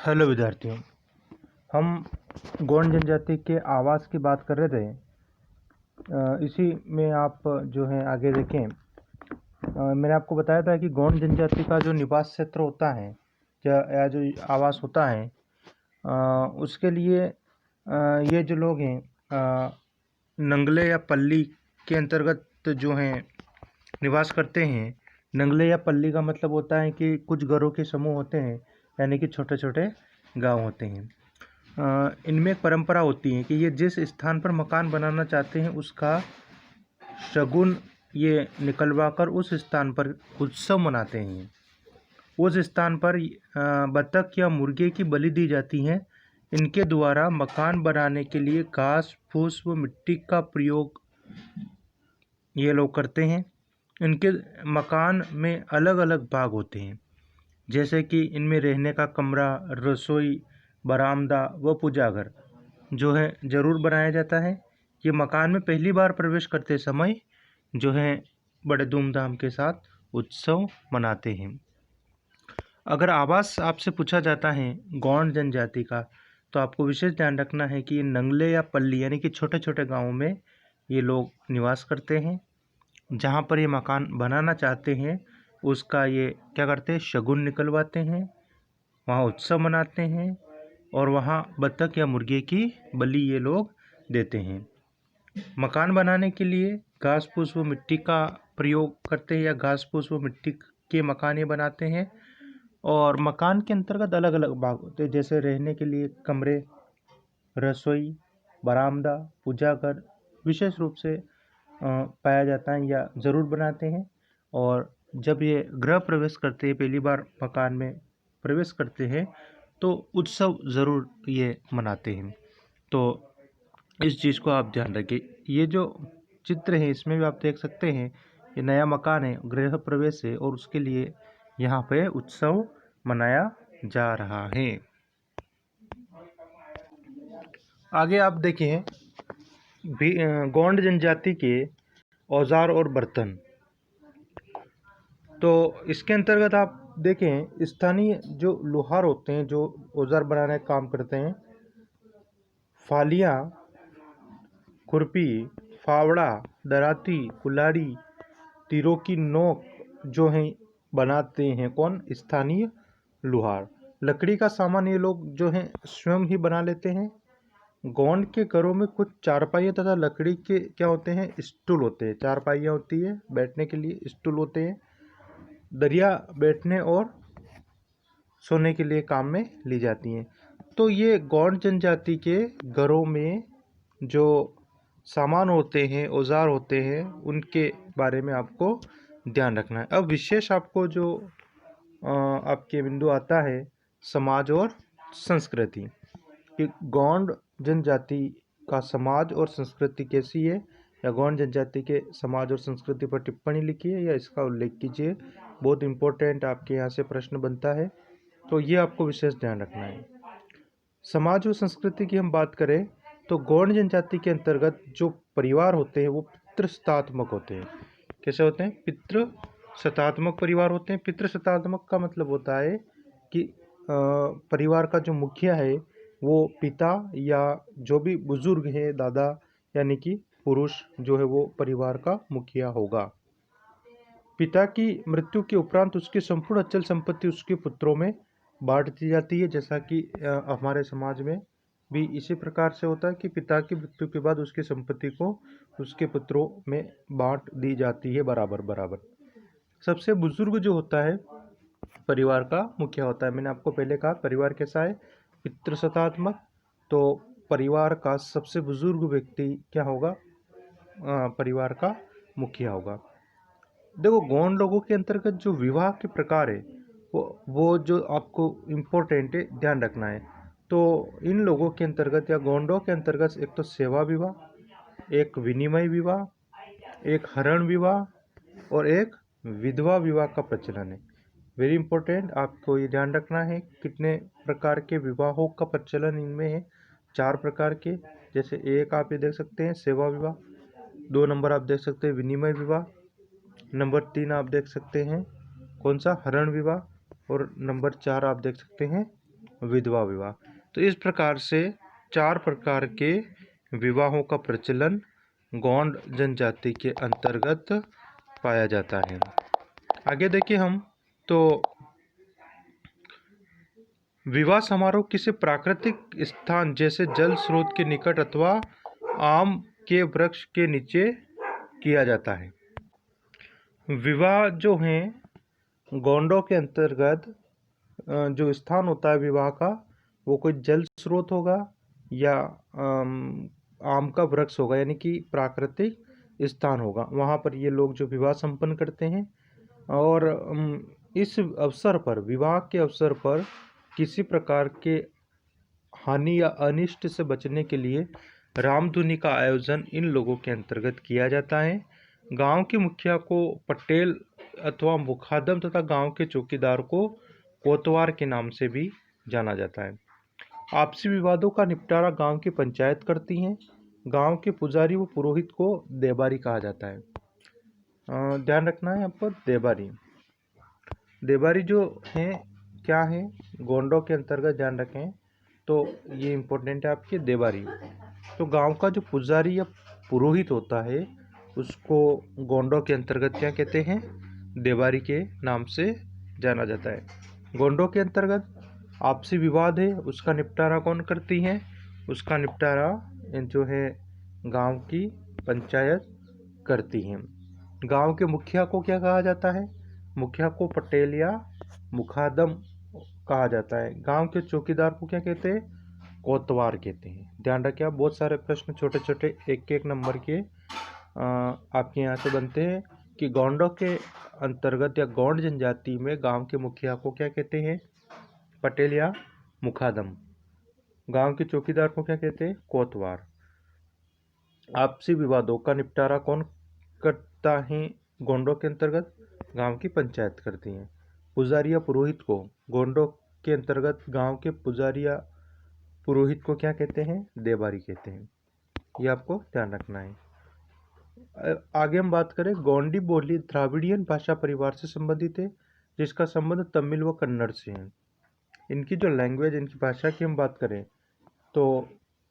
Hello विद्यार्थियों। हम गौंड जनजाति के आवास की बात कर रहे थे। इसी में आप जो है आगे देखें। मैंने आपको बताया था कि गौंड जनजाति का जो निवास क्षेत्र होता है या जो आवास होता है, उसके लिए ये जो लोग हैं नंगले या पल्ली के अंतर्गत जो हैं निवास करते हैं। नंगले या पल्ली का मतलब होता है कि कुछ घरों के समूह होते हैं, यानी कि छोटे छोटे गांव होते हैं। इनमें एक परंपरा होती है कि ये जिस स्थान पर मकान बनाना चाहते हैं उसका शगुन ये निकलवा कर उस स्थान पर उत्सव मनाते हैं। उस स्थान पर बतख या मुर्गे की बलि दी जाती है। इनके द्वारा मकान बनाने के लिए घास फूस व मिट्टी का प्रयोग ये लोग करते हैं। इनके मकान में अलग अलग भाग होते हैं, जैसे कि इनमें रहने का कमरा, रसोई, बरामदा व पूजाघर जो है ज़रूर बनाया जाता है। ये मकान में पहली बार प्रवेश करते समय जो है बड़े धूमधाम के साथ उत्सव मनाते हैं। अगर आवास आपसे पूछा जाता है गौंड जनजाति का, तो आपको विशेष ध्यान रखना है कि ये नंगले या पल्ली यानी कि छोटे छोटे गाँवों में ये लोग निवास करते हैं। जहाँ पर ये मकान बनाना चाहते हैं उसका ये क्या करते हैं, शगुन निकलवाते हैं, वहाँ उत्सव मनाते हैं और वहाँ बतख या मुर्गे की बलि ये लोग देते हैं। मकान बनाने के लिए घास फूस व मिट्टी का प्रयोग करते हैं या घास फूस व मिट्टी के मकान ये बनाते हैं। और मकान के अंतर्गत अलग अलग भाग होते हैं, जैसे रहने के लिए कमरे, रसोई, बरामदा, पूजाघर विशेष रूप से पाया जाता है या ज़रूर बनाते हैं। और जब ये गृह प्रवेश करते हैं, पहली बार मकान में प्रवेश करते हैं, तो उत्सव ज़रूर ये मनाते हैं। तो इस चीज़ को आप ध्यान रखें। ये जो चित्र है इसमें भी आप देख सकते हैं, ये नया मकान है, गृह प्रवेश है और उसके लिए यहाँ पे उत्सव मनाया जा रहा है। आगे आप देखें गौंड जनजाति के औजार और बर्तन। तो इसके अंतर्गत आप देखें, स्थानीय जो लोहार होते हैं जो औजार बनाने का काम करते हैं, फालियाँ, खुरपी, फावड़ा, दराती, कुल्हाड़ी, तीरों की नोक जो हैं बनाते हैं कौन, स्थानीय लोहार। लकड़ी का सामान ये लोग जो हैं स्वयं ही बना लेते हैं। गौंड के घरों में कुछ चारपाइयाँ तथा लकड़ी के क्या होते हैं, स्टूल होते हैं। चारपाइयाँ होती है बैठने के लिए, स्टूल होते हैं। दरिया बैठने और सोने के लिए काम में ली जाती हैं। तो ये गौंड जनजाति के घरों में जो सामान होते हैं, औजार होते हैं, उनके बारे में आपको ध्यान रखना है। अब विशेष आपको जो आपके बिंदु आता है समाज और संस्कृति, कि गौंड जनजाति का समाज और संस्कृति कैसी है, या गौंड जनजाति के समाज और संस्कृति पर टिप्पणी लिखिए या इसका उल्लेख कीजिए। बहुत इम्पोर्टेंट आपके यहाँ से प्रश्न बनता है, तो ये आपको विशेष ध्यान रखना है। समाज और संस्कृति की हम बात करें तो गौंड जनजाति के अंतर्गत जो परिवार होते हैं वो पितृसत्तात्मक होते हैं। कैसे होते हैं, पितृसत्तात्मक परिवार होते हैं। पितृसत्तात्मक का मतलब होता है कि परिवार का जो मुखिया है वो पिता या जो भी बुजुर्ग है, दादा यानी कि पुरुष जो है वो परिवार का मुखिया होगा। पिता की मृत्यु के उपरांत उसकी संपूर्ण अचल संपत्ति उसके पुत्रों में बांट दी जाती है। जैसा कि हमारे समाज में भी इसी प्रकार से होता है कि पिता की मृत्यु के बाद उसकी संपत्ति को उसके पुत्रों में बांट दी जाती है बराबर बराबर। सबसे बुजुर्ग जो होता है परिवार का मुखिया होता है। मैंने आपको पहले कहा परिवार कैसा है, पितृसत्तात्मक। तो परिवार का सबसे बुजुर्ग व्यक्ति क्या होगा, परिवार का मुखिया होगा। देखो, गौंड लोगों के अंतर्गत जो विवाह के प्रकार है वो जो आपको इम्पोर्टेंट है, ध्यान रखना है। तो इन लोगों के अंतर्गत या गौंडों के अंतर्गत एक तो सेवा विवाह, एक विनिमय विवाह, एक हरण विवाह और एक विधवा विवाह का प्रचलन है। वेरी इंपॉर्टेंट, आपको ये ध्यान रखना है कितने प्रकार के विवाहों का प्रचलन इनमें है। 4 प्रकार के, जैसे एक आप ये देख सकते हैं सेवा विवाह, 2 नंबर आप देख सकते हैं विनिमय विवाह, नंबर 3 आप देख सकते हैं कौन सा, हरण विवाह, और नंबर 4 आप देख सकते हैं विधवा विवाह। तो इस प्रकार से 4 प्रकार के विवाहों का प्रचलन गौंड जनजाति के अंतर्गत पाया जाता है। आगे देखिए हम तो विवाह समारोह किसी प्राकृतिक स्थान जैसे जल स्रोत के निकट अथवा आम के वृक्ष के नीचे किया जाता है। विवाह जो हैं गोंडों के अंतर्गत जो स्थान होता है विवाह का, वो कोई जल स्रोत होगा या आम का वृक्ष होगा, यानी कि प्राकृतिक स्थान होगा। वहाँ पर ये लोग जो विवाह संपन्न करते हैं। और इस अवसर पर, विवाह के अवसर पर किसी प्रकार के हानि या अनिष्ट से बचने के लिए रामधुनी का आयोजन इन लोगों के अंतर्गत किया जाता है। गांव के मुखिया को पटेल अथवा मुखादम तथा गांव के चौकीदार को कोतवार के नाम से भी जाना जाता है। आपसी विवादों का निपटारा गांव की पंचायत करती हैं। गांव के पुजारी व पुरोहित को देबारी कहा जाता है। ध्यान रखना है यहाँ पर देबारी। देबारी जो हैं क्या है, गोंडों के अंतर्गत ध्यान रखें तो ये इम्पोर्टेंट है आपके देबारी। तो गांव का जो पुजारी या पुरोहित होता है उसको गोंडों के अंतर्गत क्या कहते हैं, देबारी के नाम से जाना जाता है। गोंडों के अंतर्गत आपसी विवाद है, उसका निपटारा कौन करती है, उसका निपटारा जो है गांव की पंचायत करती है। गांव के मुखिया को क्या कहा जाता है, मुखिया को पटेल या मुखादम कहा जाता है। गांव के चौकीदार को क्या कहते हैं, कोतवार कहते हैं। ध्यान रखिए आप, बहुत सारे प्रश्न छोटे छोटे एक एक नंबर के आपके यहाँ से बनते हैं कि गोंडों के अंतर्गत या गौंड जनजाति में गांव के मुखिया को क्या कहते हैं, पटेल या मुखादम। गांव के चौकीदार को क्या कहते हैं, कोतवार। आपसी विवादों का निपटारा कौन करता है गोंडों के अंतर्गत, गांव की पंचायत करती है। पुजारी या पुरोहित को गोंडों के अंतर्गत गांव के पुजारी या पुरोहित को क्या कहते हैं, देबारी कहते हैं। ये आपको ध्यान रखना है। आगे हम बात करें, गोंडी बोली द्राविडियन भाषा परिवार से संबंधित है, जिसका संबंध तमिल व कन्नड़ से है। इनकी जो लैंग्वेज, इनकी भाषा की हम बात करें तो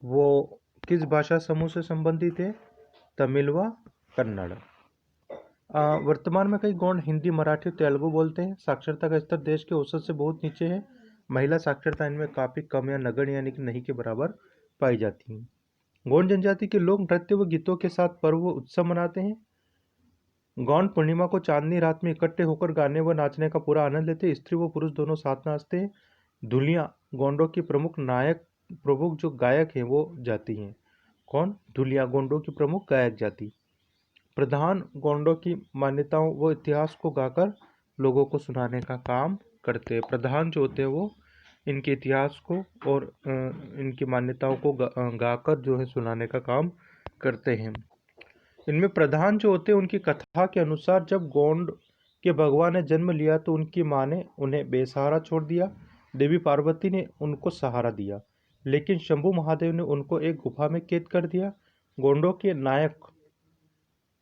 वो किस भाषा समूह से संबंधित है, तमिल व कन्नड़। वर्तमान में कई गौंड हिंदी, मराठी, तेलुगु बोलते हैं। साक्षरता का स्तर देश के औसत से बहुत नीचे है। महिला साक्षरता इनमें काफ़ी कम या नगण्य यानी कि नहीं के बराबर पाई जाती है। गौंड जनजाति के लोग नृत्य व गीतों के साथ पर्व व उत्सव मनाते हैं। गौंड पूर्णिमा को चांदनी रात में इकट्ठे होकर गाने व नाचने का पूरा आनंद लेते हैं। स्त्री व पुरुष दोनों साथ नाचते हैं। धुलियाँ गोंडों की प्रमुख जो गायक हैं वो जाति हैं। कौन, धुलिया गोंडों की प्रमुख गायक जाति। प्रधान गोंडों की मान्यताओं व इतिहास को गाकर लोगों को सुनाने का काम करते हैं। प्रधान जो होते हैं वो इनके इतिहास को और इनकी मान्यताओं को गाकर जो है सुनाने का काम करते हैं। इनमें प्रधान जो होते हैं उनकी कथा के अनुसार जब गोंड के भगवान ने जन्म लिया तो उनकी माँ ने उन्हें बेसहारा छोड़ दिया। देवी पार्वती ने उनको सहारा दिया, लेकिन शंभू महादेव ने उनको एक गुफा में कैद कर दिया। गोंडों के नायक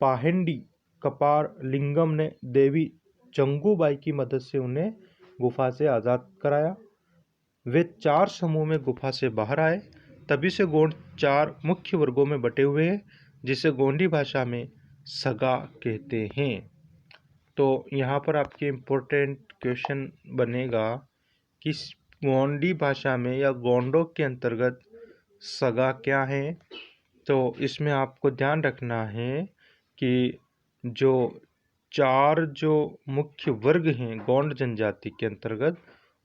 पाहेंडी कपार लिंगम ने देवी चंगूबाई की मदद से उन्हें गुफा से आज़ाद कराया। वे 4 समूह में गुफा से बाहर आए। तभी से गोंड 4 मुख्य वर्गों में बटे हुए हैं, जिसे गोंडी भाषा में सगा कहते हैं। तो यहाँ पर आपके इम्पोर्टेंट क्वेश्चन बनेगा कि गोंडी भाषा में या गोंडों के अंतर्गत सगा क्या है। तो इसमें आपको ध्यान रखना है कि जो 4 जो मुख्य वर्ग हैं गौंड जनजाति के अंतर्गत,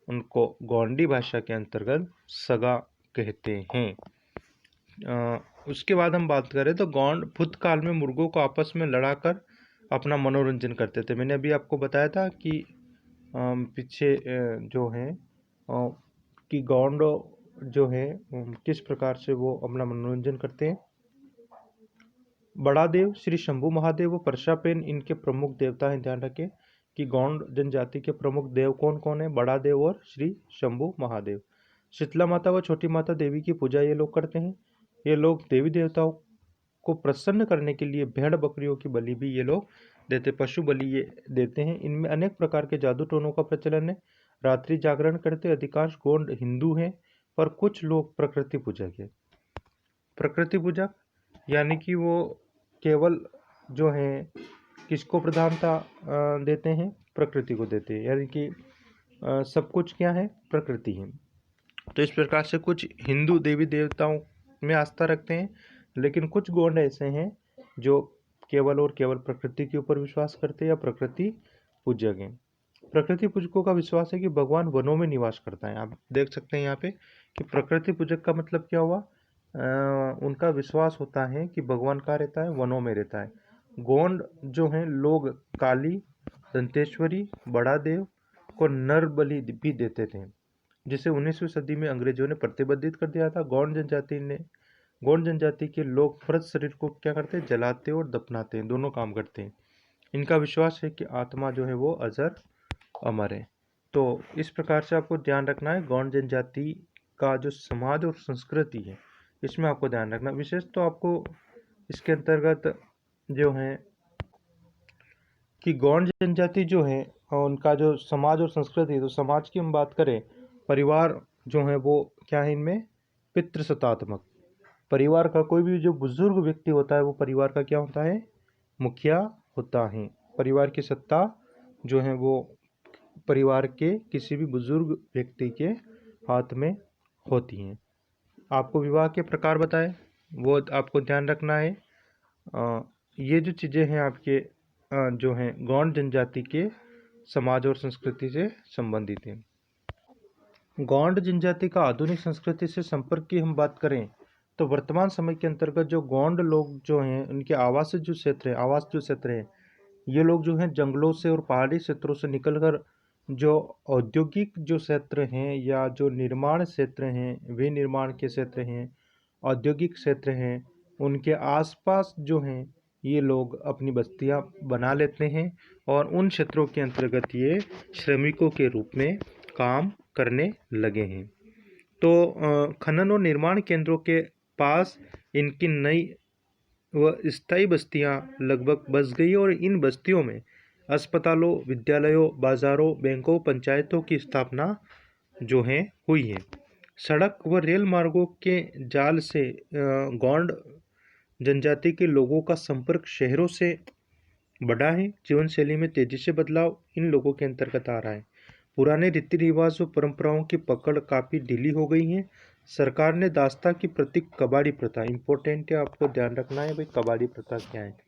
उनको गोंडी भाषा के अंतर्गत सगा कहते हैं। उसके बाद हम बात करें तो गौंड भूतकाल में मुर्गों को आपस में लड़ाकर अपना मनोरंजन करते थे। मैंने अभी आपको बताया था कि पीछे जो है कि गौंड जो है किस प्रकार से वो अपना मनोरंजन करते हैं। बड़ा देव, श्री शंभू महादेव व परशापेन इनके प्रमुख देवता हैं। ध्यान रखें कि गौंड जनजाति के प्रमुख देव कौन कौन है, बड़ा देव और श्री शंभू महादेव। शीतला माता व छोटी माता देवी की पूजा ये लोग करते हैं। ये लोग देवी देवताओं को प्रसन्न करने के लिए भेड़ बकरियों की बलि भी ये लोग देते, पशु बलि ये देते हैं। इनमें अनेक प्रकार के जादू टोनों का प्रचलन है। रात्रि जागरण करते अधिकांश गोंड हिंदू हैं, पर कुछ लोग प्रकृति पूजक हैं। प्रकृति पूजक यानी कि वो केवल जो है किसको प्रधानता देते हैं, प्रकृति को देते हैं, यानी कि सब कुछ क्या है, प्रकृति है। तो इस प्रकार से कुछ हिंदू देवी देवताओं में आस्था रखते हैं, लेकिन कुछ गोंड ऐसे हैं जो केवल और केवल प्रकृति के ऊपर विश्वास करते हैं या प्रकृति पूजक हैं। प्रकृति पूजकों का विश्वास है कि भगवान वनों में निवास करता है। आप देख सकते हैं यहाँ पे कि प्रकृति पूजक का मतलब क्या हुआ, उनका विश्वास होता है कि भगवान कहाँ रहता है, वनों में रहता है। गोंड जो हैं लोग काली, दंतेश्वरी, बड़ा देव को नर बलि भी देते थे, जिसे 19वीं सदी में अंग्रेजों ने प्रतिबंधित कर दिया था। गौंड जनजाति के लोग मृत शरीर को क्या करते हैं, जलाते और दफनाते हैं, दोनों काम करते हैं। इनका विश्वास है कि आत्मा जो है वो अजर अमर है। तो इस प्रकार से आपको ध्यान रखना है, गौंड जनजाति का जो समाज और संस्कृति है इसमें आपको ध्यान रखना विशेष। तो आपको इसके अंतर्गत जो है कि गौंड जनजाति जो है उनका जो समाज और संस्कृति है, तो समाज की हम बात करें, परिवार जो है वो क्या है इनमें, पितृसत्तात्मक। परिवार का कोई भी जो बुजुर्ग व्यक्ति होता है वो परिवार का क्या होता है, मुखिया होता है। परिवार की सत्ता जो है वो परिवार के किसी भी बुजुर्ग व्यक्ति के हाथ में होती हैं। आपको विवाह के प्रकार बताए वो आपको ध्यान रखना है। ये जो चीज़ें हैं आपके जो हैं गौंड जनजाति के समाज और संस्कृति से संबंधित हैं। गौंड जनजाति का आधुनिक संस्कृति से संपर्क की हम बात करें तो वर्तमान समय के अंतर्गत जो गौंड लोग जो हैं उनके आवास जो क्षेत्र है, ये लोग जो हैं जंगलों से और पहाड़ी क्षेत्रों से निकलकर जो औद्योगिक जो क्षेत्र हैं या जो निर्माण क्षेत्र हैं, वे निर्माण के क्षेत्र हैं, औद्योगिक क्षेत्र हैं, उनके आसपास जो हैं ये लोग अपनी बस्तियां बना लेते हैं और उन क्षेत्रों के अंतर्गत ये श्रमिकों के रूप में काम करने लगे हैं। तो खनन और निर्माण केंद्रों के पास इनकी नई व स्थायी बस्तियां लगभग बस गई और इन बस्तियों में अस्पतालों, विद्यालयों, बाजारों, बैंकों, पंचायतों की स्थापना जो है हुई है। सड़क व रेल मार्गों के जाल से गौंड जनजाति के लोगों का संपर्क शहरों से बढ़ा है। जीवन शैली में तेजी से बदलाव इन लोगों के अंतर्गत आ रहा है। पुराने रीति रिवाज और परंपराओं की पकड़ काफ़ी ढीली हो गई है। सरकार ने दास्ता की प्रतीक कबाड़ी प्रथा, इंपॉर्टेंट है, आपको ध्यान रखना है भाई कबाड़ी प्रथा क्या है।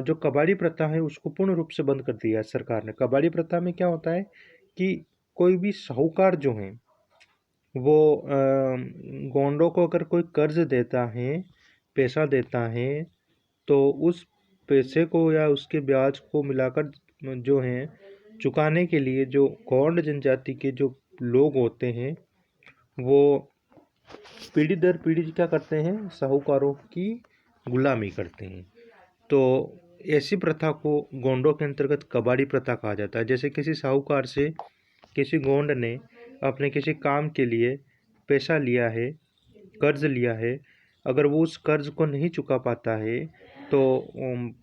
जो कबाड़ी प्रथा है उसको पूर्ण रूप से बंद कर दिया है सरकार ने। कबाड़ी प्रथा में क्या होता है कि कोई भी साहूकार जो है वो गोंडों को अगर कोई कर्ज देता है, पैसा देता है, तो उस पैसे को या उसके ब्याज को मिलाकर जो है चुकाने के लिए जो गौंड जनजाति के जो लोग होते हैं वो पीढ़ी दर पीढ़ी क्या करते हैं, साहूकारों की गुलामी करते हैं। तो ऐसी प्रथा को गोंडों के अंतर्गत कबाड़ी प्रथा कहा जाता है। जैसे किसी साहूकार से किसी गोंड ने अपने किसी काम के लिए पैसा लिया है, कर्ज लिया है, अगर वो उस कर्ज को नहीं चुका पाता है तो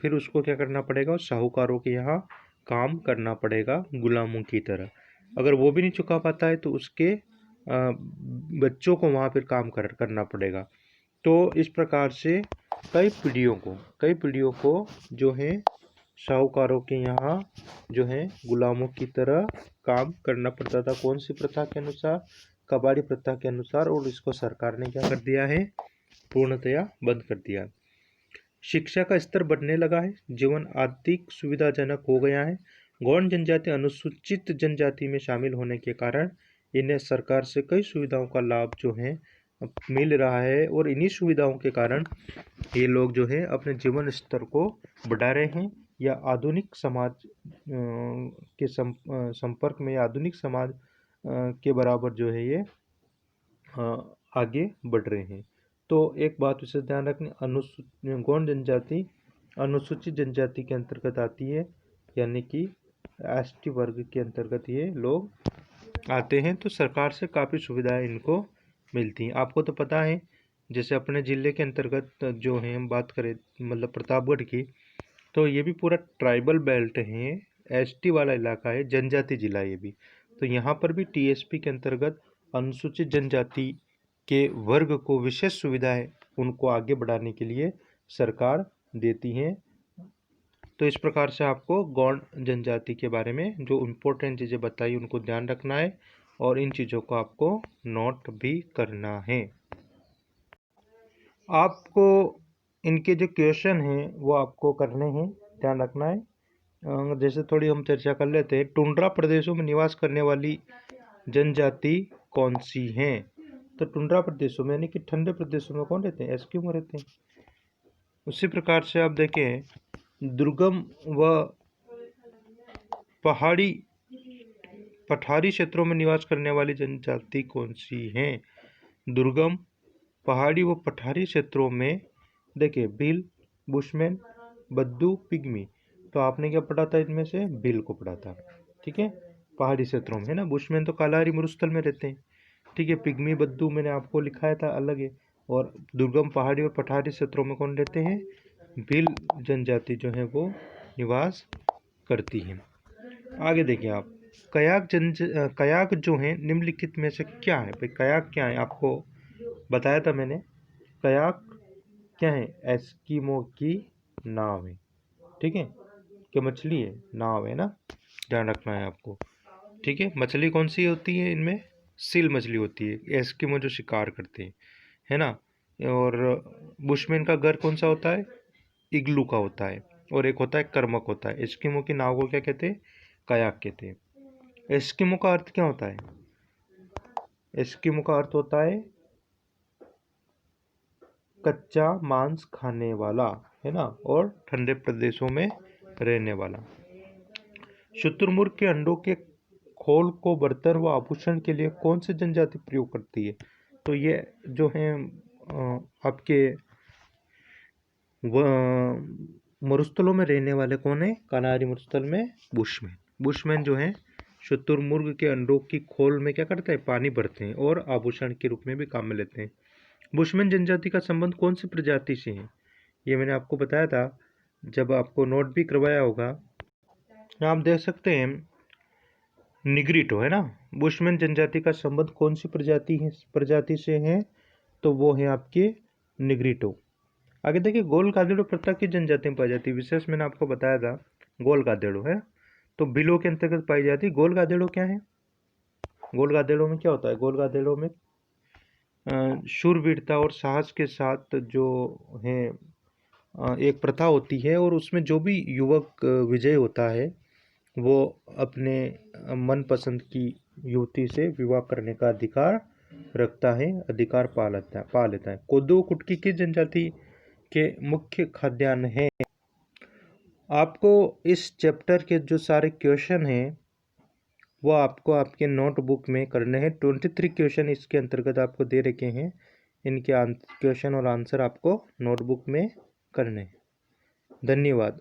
फिर उसको क्या करना पड़ेगा, उस साहूकारों के यहाँ काम करना पड़ेगा गुलामों की तरह। अगर वो भी नहीं चुका पाता है तो उसके बच्चों को वहाँ फिर काम करना पड़ेगा। तो इस प्रकार से कई पीढ़ियों को जो है साहूकारों के यहाँ जो है गुलामों की तरह काम करना पड़ता था। कौन सी प्रथा के अनुसार, कबाड़ी प्रथा के अनुसार, और इसको सरकार ने क्या कर दिया है, पूर्णतया बंद कर दिया। शिक्षा का स्तर बढ़ने लगा है, जीवन आर्थिक सुविधाजनक हो गया है। गौंड जनजाति अनुसूचित जनजाति में शामिल होने के कारण इन्हें सरकार से कई सुविधाओं का लाभ जो है मिल रहा है और इन्हीं सुविधाओं के कारण ये लोग जो है अपने जीवन स्तर को बढ़ा रहे हैं या आधुनिक समाज के संपर्क में, आधुनिक समाज के बराबर जो है ये आगे बढ़ रहे हैं। तो एक बात विशेष ध्यान रखनी, गौंड जनजाति अनुसूचित जनजाति के अंतर्गत आती है, यानी कि एसटी वर्ग के अंतर्गत ये लोग आते हैं। तो सरकार से काफ़ी सुविधाएं इनको मिलती हैं। आपको तो पता है, जैसे अपने ज़िले के अंतर्गत जो है हम बात करें मतलब प्रतापगढ़ की, तो ये भी पूरा ट्राइबल बेल्ट है, एसटी वाला इलाका है, जनजाति जिला ये भी। तो यहाँ पर भी टीएसपी के अंतर्गत अनुसूचित जनजाति के वर्ग को विशेष सुविधाएं उनको आगे बढ़ाने के लिए सरकार देती है। तो इस प्रकार से आपको गौड़ जनजाति के बारे में जो इम्पोर्टेंट चीज़ें बताई उनको ध्यान रखना है और इन चीज़ों को आपको नोट भी करना है। आपको इनके जो क्वेश्चन हैं वो आपको करने हैं, ध्यान रखना है। जैसे थोड़ी हम चर्चा कर लेते हैं। टुंड्रा प्रदेशों में निवास करने वाली जनजाति कौन सी हैं? तो टुंड्रा प्रदेशों में यानी कि ठंडे प्रदेशों में कौन रहते हैं? एस्किमो रहते हैं। उसी प्रकार से आप देखें, दुर्गम व पठारी क्षेत्रों में निवास करने वाली जनजाति कौन सी हैं? दुर्गम, पहाड़ी व पठारी क्षेत्रों में देखिए भील, बुशमैन, बद्दू, पिग्मी। तो आपने क्या पढ़ा था? इनमें से भील को पढ़ा था, ठीक है, पहाड़ी क्षेत्रों में है ना। बुशमैन तो कालाहारी मरुस्थल में रहते हैं, ठीक है। पिग्मी, बद्दू मैंने आपको लिखाया था अलग है। और दुर्गम, पहाड़ी और पठारी क्षेत्रों में कौन रहते हैं? भील जनजाति जो है वो निवास करती है। आगे देखिए आप, कयाक जो है निम्नलिखित में से क्या है? भाई कयाक क्या है? आपको बताया था मैंने। कयाक क्या है? एस्किमो की नाव है, ठीक है। क्या मछली है? नाव है ना, ध्यान रखना है आपको, ठीक है। मछली कौन सी होती है? इनमें सील मछली होती है, एस्किमो जो शिकार करते हैं, है ना। और बुशमैन का घर कौन सा होता है? इग्लू का होता है। और एक होता है कर्मक होता है। एस्किमो की नाव को क्या कहते हैं? कयाक कहते हैं। एस्किमो का अर्थ क्या होता है? एस्किमो का अर्थ होता है कच्चा मांस खाने वाला, है ना, और ठंडे प्रदेशों में रहने वाला। शुतुरमुर्ग के अंडों के खोल को बर्तन व आभूषण के लिए कौन सी जनजाति प्रयोग करती है? तो ये जो है आपके मरुस्थलों में रहने वाले कौन है? कालाहारी मरुस्थल में बुशमैन। बुशमैन जो है शुतुरमुर्ग के अंडों की खोल में क्या करते हैं? पानी भरते हैं और आभूषण के रूप में भी काम में लेते हैं। बुशमैन जनजाति का संबंध कौन सी प्रजाति से है? ये मैंने आपको बताया था जब आपको नोट भी करवाया होगा। आप देख सकते हैं निग्रिटो, है ना। बुशमैन जनजाति का संबंध कौन सी प्रजाति से है? तो वो है आपके निग्रिटो। आगे देखिए, गोल गादेड़ो प्रथा की जनजाति में पाई जाती है। विशेष मैंने आपको बताया था गोल गादेड़ो है, तो बिलो के अंतर्गत पाई जाती है। गोल गादेड़ो क्या है? गोल गादेड़ो में क्या होता है? गोल गादेड़ो में शूरवीरता और साहस के साथ जो है एक प्रथा होती है, और उसमें जो भी युवक विजय होता है वो अपने मनपसंद की युवती से विवाह करने का अधिकार रखता है, अधिकार पा लेता है। कोदो कुटकी किस जनजाति के मुख्य खाद्यान्न है? आपको इस चैप्टर के जो सारे क्वेश्चन हैं वो आपको आपके नोटबुक में करने हैं। 23 क्वेश्चन इसके अंतर्गत आपको दे रखे हैं। इनके क्वेश्चन और आंसर आपको नोटबुक में करने हैं। धन्यवाद।